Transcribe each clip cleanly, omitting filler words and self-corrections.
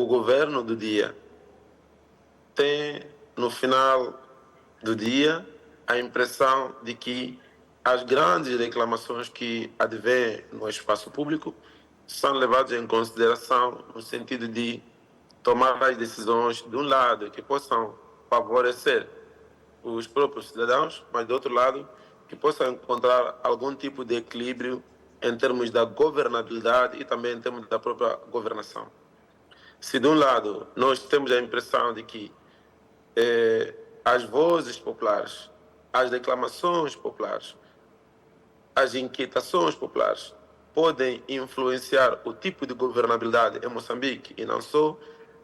o governo do dia tem, no final do dia, a impressão de que as grandes reclamações que advêm no espaço público são levadas em consideração no sentido de tomar as decisões, de um lado, que possam favorecer os próprios cidadãos, mas, do outro lado, que possam encontrar algum tipo de equilíbrio em termos da governabilidade e também em termos da própria governação. Se, de um lado, nós temos a impressão de que as vozes populares, as reclamações populares, as inquietações populares podem influenciar o tipo de governabilidade em Moçambique e não só,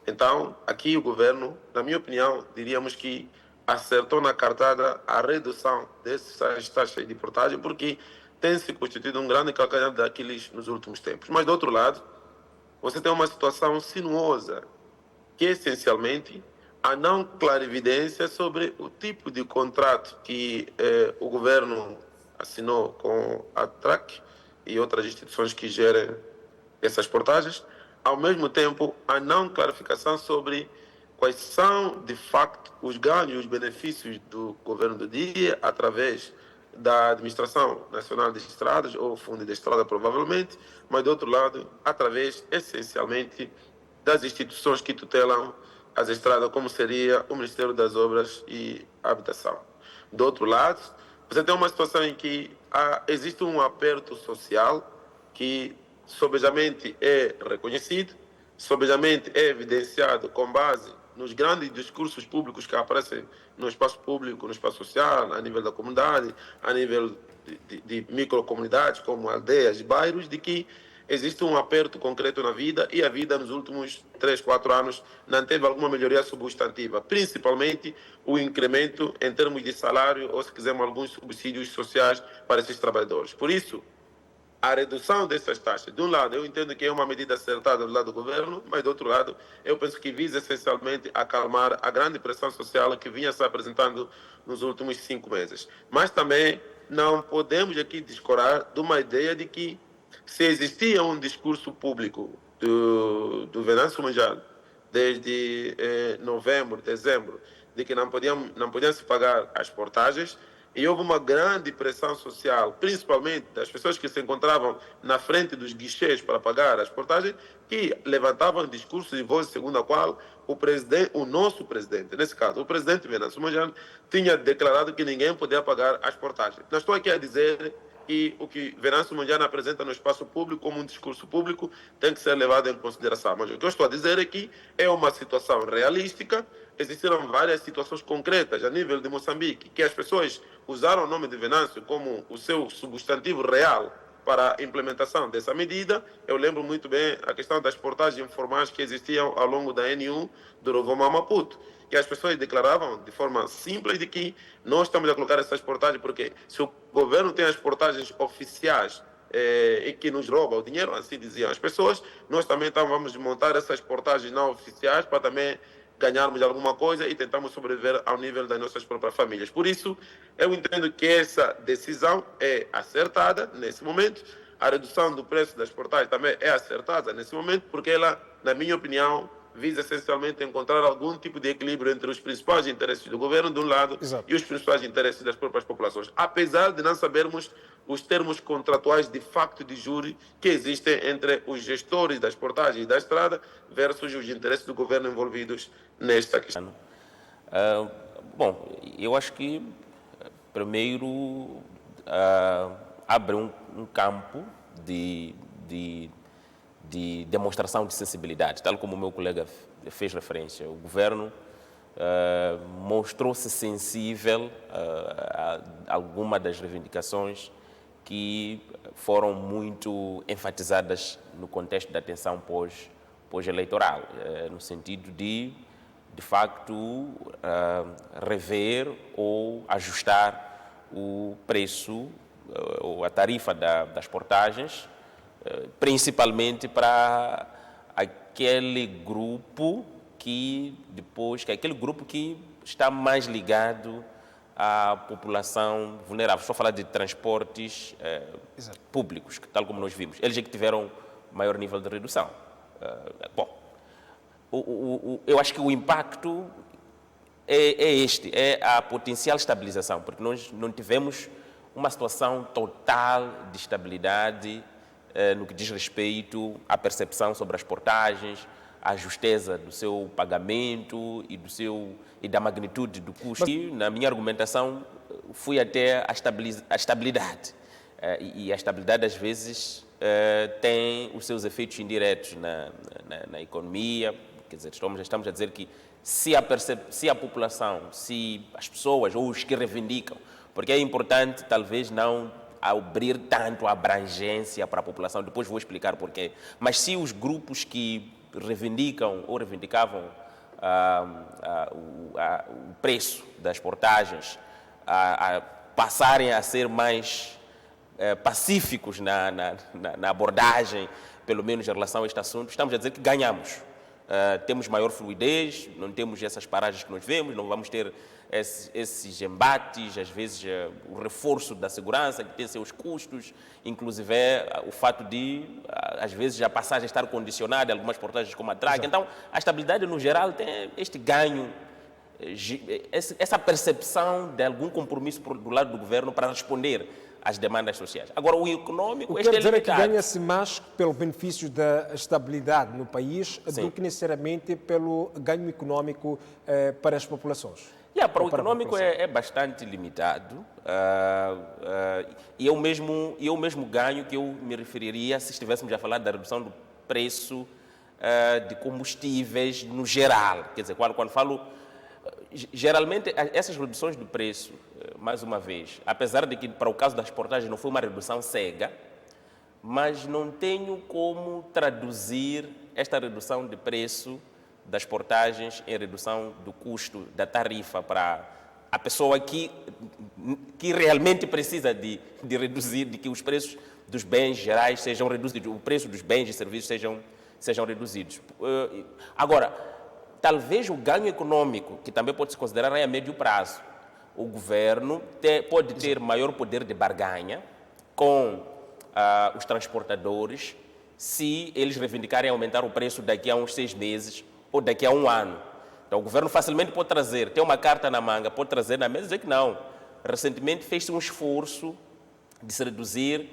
então aqui o governo, na minha opinião, diríamos que acertou na cartada a redução dessas taxas de portagem, porque tem se constituído um grande calcanhar daqueles nos últimos tempos. Mas, do outro lado, você tem uma situação sinuosa, que é essencialmente a não clarividência sobre o tipo de contrato que o governo assinou com a TRAC e outras instituições que gerem essas portagens, ao mesmo tempo a não clarificação sobre quais são, de facto, os ganhos e os benefícios do governo do dia através da Administração Nacional de Estradas, ou Fundo de Estrada, provavelmente, mas, do outro lado, através, essencialmente, das instituições que tutelam as estradas, como seria o Ministério das Obras e Habitação. Do outro lado, você tem uma situação em que existe um aperto social que sobejamente é reconhecido, sobejamente é evidenciado com base nos grandes discursos públicos que aparecem no espaço público, no espaço social, a nível da comunidade, a nível de microcomunidades como aldeias, bairros, de que existe um aperto concreto na vida e a vida nos últimos 3, 4 anos não teve alguma melhoria substantiva, principalmente o incremento em termos de salário ou, se quisermos, alguns subsídios sociais para esses trabalhadores. Por isso, a redução dessas taxas, de um lado, eu entendo que é uma medida acertada do lado do governo, mas, do outro lado, eu penso que visa essencialmente acalmar a grande pressão social que vinha se apresentando nos últimos 5 meses. Mas também não podemos aqui descorar de uma ideia de que, se existia um discurso público do Venâncio Mondlane desde novembro, dezembro, de que não podiam se pagar as portagens, e houve uma grande pressão social, principalmente das pessoas que se encontravam na frente dos guichês para pagar as portagens, que levantavam discursos e vozes segundo a qual o nosso presidente, nesse caso, o presidente Venâncio Mondlane, tinha declarado que ninguém podia pagar as portagens. Não estou aqui a dizer que o que Venâncio Mondlane apresenta no espaço público como um discurso público tem que ser levado em consideração. Mas o que eu estou a dizer é que é uma situação realística. Existiram várias situações concretas a nível de Moçambique que as pessoas usaram o nome de Venâncio como o seu substantivo real para a implementação dessa medida. Eu lembro muito bem a questão das portagens informais que existiam ao longo da N1 do Rovuma a Maputo, que as pessoas declaravam de forma simples de que nós estamos a colocar essas portagens porque, se o governo tem as portagens oficiais e que nos rouba o dinheiro, assim diziam as pessoas, nós também vamos montar essas portagens não oficiais para também ganharmos alguma coisa e tentamos sobreviver ao nível das nossas próprias famílias. Por isso, eu entendo que essa decisão é acertada nesse momento. A redução do preço das portagens também é acertada nesse momento, porque ela, na minha opinião, visa essencialmente encontrar algum tipo de equilíbrio entre os principais interesses do governo, de um lado, Exato, e os principais interesses das próprias populações, apesar de não sabermos os termos contratuais de facto de jure que existem entre os gestores das portagens e da estrada versus os interesses do governo envolvidos nesta questão. Bom, eu acho que primeiro abre um campo de demonstração de sensibilidade, tal como o meu colega fez referência. O governo mostrou-se sensível a alguma das reivindicações que foram muito enfatizadas no contexto da tensão pós-eleitoral, no sentido de facto, rever ou ajustar o preço ou a tarifa das portagens, principalmente para aquele grupo que está mais ligado à população vulnerável. Estou a falar de transportes públicos, tal como nós vimos. Eles é que tiveram maior nível de redução. Bom, eu acho que o impacto é a potencial estabilização, porque nós não tivemos uma situação total de estabilidade no que diz respeito à percepção sobre as portagens, à justeza do seu pagamento e da magnitude do custo. E, na minha argumentação, fui até a estabilidade. E a estabilidade, às vezes, tem os seus efeitos indiretos na economia. Quer dizer, estamos a dizer que se a população, se as pessoas ou os que reivindicam, porque é importante, talvez, não abrir tanto a abrangência para a população, depois vou explicar porquê, mas se os grupos que reivindicam ou reivindicavam o preço das portagens passarem a ser mais pacíficos na abordagem, pelo menos em relação a este assunto, estamos a dizer que ganhamos. Temos maior fluidez, não temos essas paragens que nós vemos, não vamos ter esses embates, às vezes o reforço da segurança, que tem seus custos, inclusive o fato de, às vezes, a passagem estar condicionada a algumas portagens como a TRAC. Então, a estabilidade, no geral, tem este ganho, essa percepção de algum compromisso do lado do governo para responder às demandas sociais. Agora, o econômico, o que quer dizer é que ganha-se mais pelo benefício da estabilidade no país do que necessariamente pelo ganho econômico para as populações. Para o econômico é bastante limitado e é o mesmo ganho que eu me referiria se estivéssemos a falar da redução do preço de combustíveis no geral. Quer dizer, quando falo... Geralmente, essas reduções do preço, mais uma vez, apesar de que para o caso das portagens não foi uma redução cega, mas não tenho como traduzir esta redução de preço das portagens em redução do custo da tarifa para a pessoa que realmente precisa de reduzir, de que os preços dos bens gerais sejam reduzidos, o preço dos bens e serviços sejam reduzidos. Agora, talvez o ganho econômico, que também pode se considerar a médio prazo, o governo pode ter maior poder de barganha com os transportadores se eles reivindicarem aumentar o preço daqui a uns 6 meses ou daqui a 1 ano. Então, o governo facilmente pode ter uma carta na manga, pode trazer na mesa e dizer que não. Recentemente fez-se um esforço de se reduzir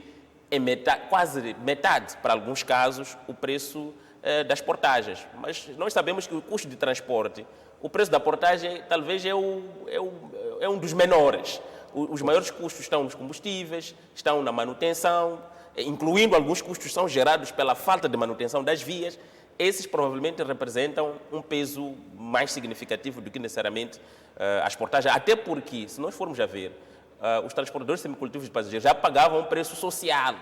em quase metade, para alguns casos, o preço das portagens. Mas nós sabemos que o custo de transporte, o preço da portagem talvez é um dos menores. Os maiores custos estão nos combustíveis, estão na manutenção, incluindo alguns custos que são gerados pela falta de manutenção das vias. Esses provavelmente representam um peso mais significativo do que necessariamente as portagens, até porque, se nós formos a ver, os transportadores semicoletivos de passageiros já pagavam um preço social.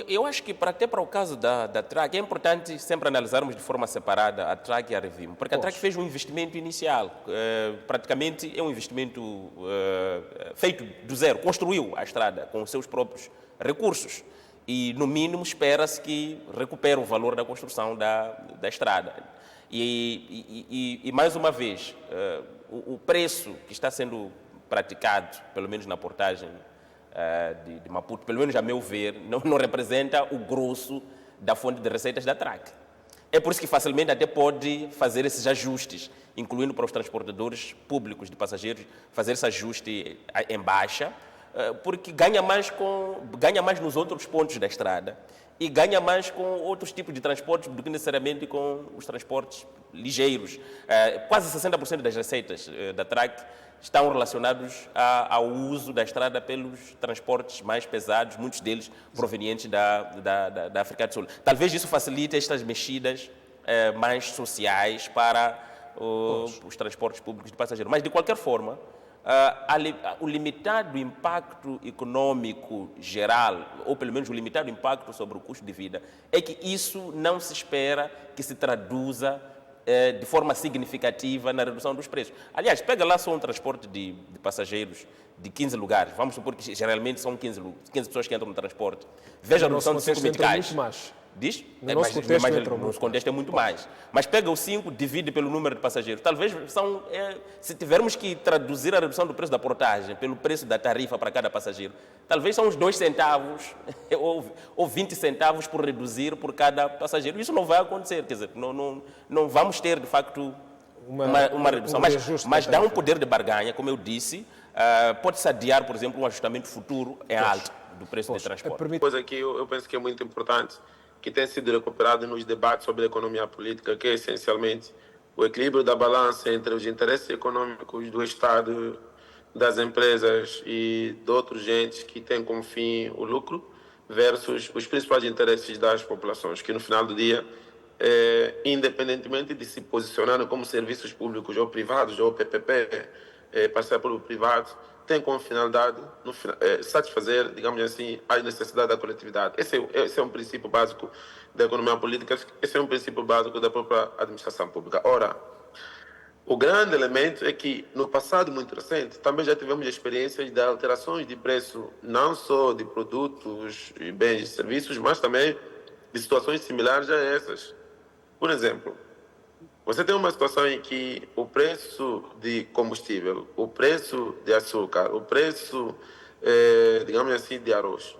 Eu acho que até para o caso da TRAC é importante sempre analisarmos de forma separada a TRAC e a Revimo, porque a TRAC fez um investimento inicial, praticamente é um investimento feito do zero, construiu a estrada com os seus próprios recursos e, no mínimo, espera-se que recupere o valor da construção da estrada. E mais uma vez, o preço que está sendo praticado, pelo menos na portagem de Maputo, pelo menos a meu ver, não representa o grosso da fonte de receitas da TRAC. É por isso que facilmente até pode fazer esses ajustes, incluindo para os transportadores públicos de passageiros, fazer esse ajuste em baixa, porque ganha mais nos outros pontos da estrada e ganha mais com outros tipos de transportes do que necessariamente com os transportes ligeiros. Quase 60% das receitas da TRAC estão relacionados ao uso da estrada pelos transportes mais pesados, muitos deles provenientes da África do Sul. Talvez isso facilite estas mexidas mais sociais para os transportes públicos de passageiros. Mas, de qualquer forma, o limitado impacto econômico geral, ou pelo menos o limitado impacto sobre o custo de vida, é que isso não se espera que se traduza de forma significativa na redução dos preços. Aliás, pega lá só um transporte de passageiros de 15 lugares, vamos supor que geralmente são 15 pessoas que entram no transporte. Veja a redução de 5 meticais. Diz? No nosso contexto entra no muito nosso contexto é muito mais. Mas pega o 5, divide pelo número de passageiros. Talvez se tivermos que traduzir a redução do preço da portagem pelo preço da tarifa para cada passageiro, talvez são uns 2 centavos ou 20 centavos por reduzir por cada passageiro. Isso não vai acontecer, quer dizer, não vamos ter de facto uma redução. Mas dá um poder de barganha, como eu disse, pode-se adiar, por exemplo, um ajustamento futuro em alta do preço de transporte. Uma coisa que eu penso que é muito importante, que tem sido recuperado nos debates sobre a economia política, que é essencialmente o equilíbrio da balança entre os interesses econômicos do Estado, das empresas e de outros agentes que têm como fim o lucro, versus os principais interesses das populações, que no final do dia, independentemente de se posicionarem como serviços públicos ou privados ou PPP, parceiro público-privado, tem como finalidade satisfazer, digamos assim, as necessidades da coletividade. Esse é um princípio básico da economia política, esse é um princípio básico da própria administração pública. Ora, o grande elemento é que, no passado muito recente, também já tivemos experiências de alterações de preço, não só de produtos, bens e serviços, mas também de situações similares a essas. Por exemplo, você tem uma situação em que o preço de combustível, o preço de açúcar, o preço, digamos assim, de arroz,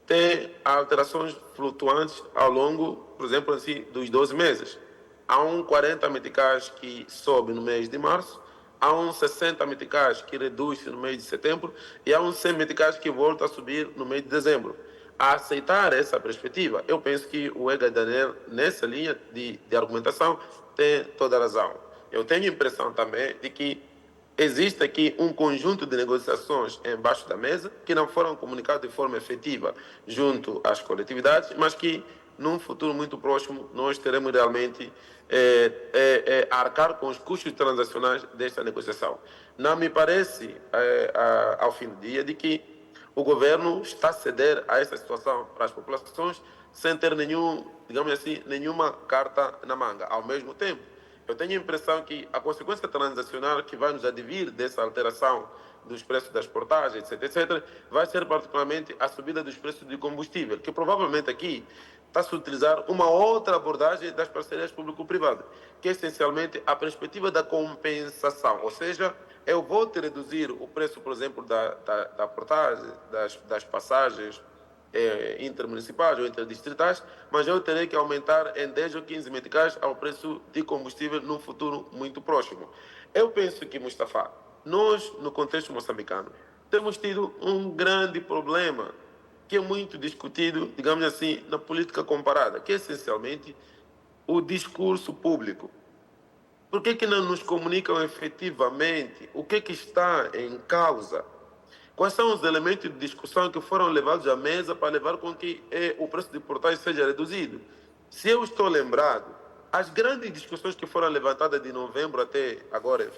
tem alterações flutuantes ao longo, por exemplo, assim, dos 12 meses. Há um 40 meticais que sobe no mês de março, há um 60 meticais que reduz no mês de setembro e há um 100 meticais que volta a subir no mês de dezembro. A aceitar essa perspectiva, eu penso que o Edgar Daniel, nessa linha de argumentação, tem toda a razão. Eu tenho a impressão também de que existe aqui um conjunto de negociações embaixo da mesa que não foram comunicadas de forma efetiva junto às coletividades, mas que num futuro muito próximo nós teremos realmente a arcar com os custos transacionais desta negociação. Não me parece, ao fim do dia, de que o governo está a ceder a essa situação para as populações sem ter digamos assim, nenhuma carta na manga. Ao mesmo tempo, eu tenho a impressão que a consequência transacional que vai nos advir dessa alteração dos preços das portagens, etc., vai ser particularmente a subida dos preços de combustível, que provavelmente aqui está-se a utilizar uma outra abordagem das parcerias público-privadas, que é essencialmente a perspectiva da compensação, ou seja, eu vou te reduzir o preço, por exemplo, da portagem, das passagens intermunicipais ou interdistritais, mas eu terei que aumentar em 10 ou 15 meticais ao preço de combustível num futuro muito próximo. Eu penso que, Mustafa, nós, no contexto moçambicano, temos tido um grande problema que é muito discutido, digamos assim, na política comparada, que é essencialmente o discurso público. Por que não nos comunicam efetivamente o que está em causa? Quais são os elementos de discussão que foram levados à mesa para levar com que o preço de portagem seja reduzido? Se eu estou lembrado, as grandes discussões que foram levantadas de novembro até agora,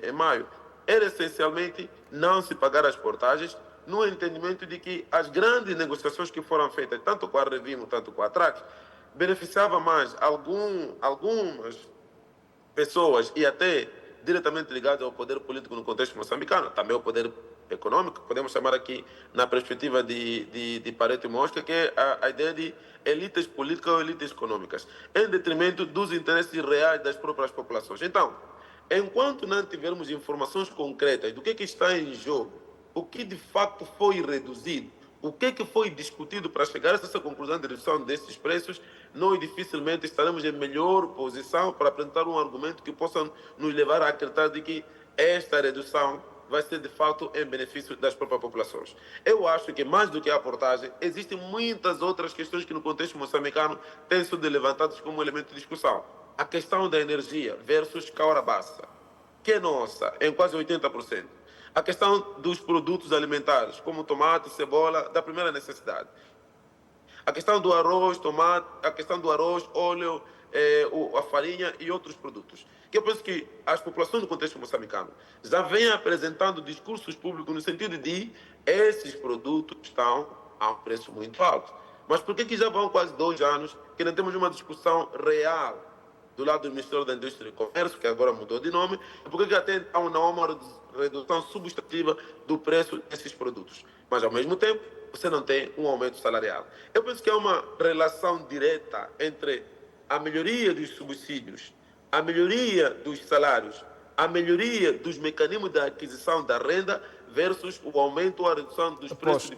em maio, era essencialmente não se pagar as portagens, no entendimento de que as grandes negociações que foram feitas, tanto com a Revimo, tanto com a Trax, beneficiavam mais algumas pessoas e até diretamente ligadas ao poder político no contexto moçambicano, também ao poder econômico, podemos chamar aqui na perspectiva de Pareto e Mosca, que é a ideia de elites políticas ou elites econômicas, em detrimento dos interesses reais das próprias populações. Então, enquanto não tivermos informações concretas do que está em jogo, o que de fato foi reduzido, o que foi discutido para chegar a essa conclusão de redução desses preços, nós dificilmente estaremos em melhor posição para apresentar um argumento que possa nos levar a acreditar de que esta redução vai ser de fato em benefício das próprias populações. Eu acho que mais do que a portagem, existem muitas outras questões que no contexto moçambicano têm sido levantadas como elemento de discussão. A questão da energia versus Caurabassa, que é nossa em quase 80%. A questão dos produtos alimentares, como tomate, cebola, da primeira necessidade. A questão do arroz, tomate, a questão do arroz, óleo, a farinha e outros produtos. Que eu penso que as populações do contexto moçambicano já vêm apresentando discursos públicos no sentido de esses produtos estão a um preço muito alto. Mas por que já vão quase 2 anos que não temos uma discussão real do lado do Ministério da Indústria e Comércio, que agora mudou de nome, e por que até não há uma redução substantiva do preço desses produtos? Mas, ao mesmo tempo, você não tem um aumento salarial. Eu penso que há uma relação direta entre a melhoria dos subsídios, a melhoria dos salários, a melhoria dos mecanismos de aquisição da renda versus o aumento ou a redução dos preços de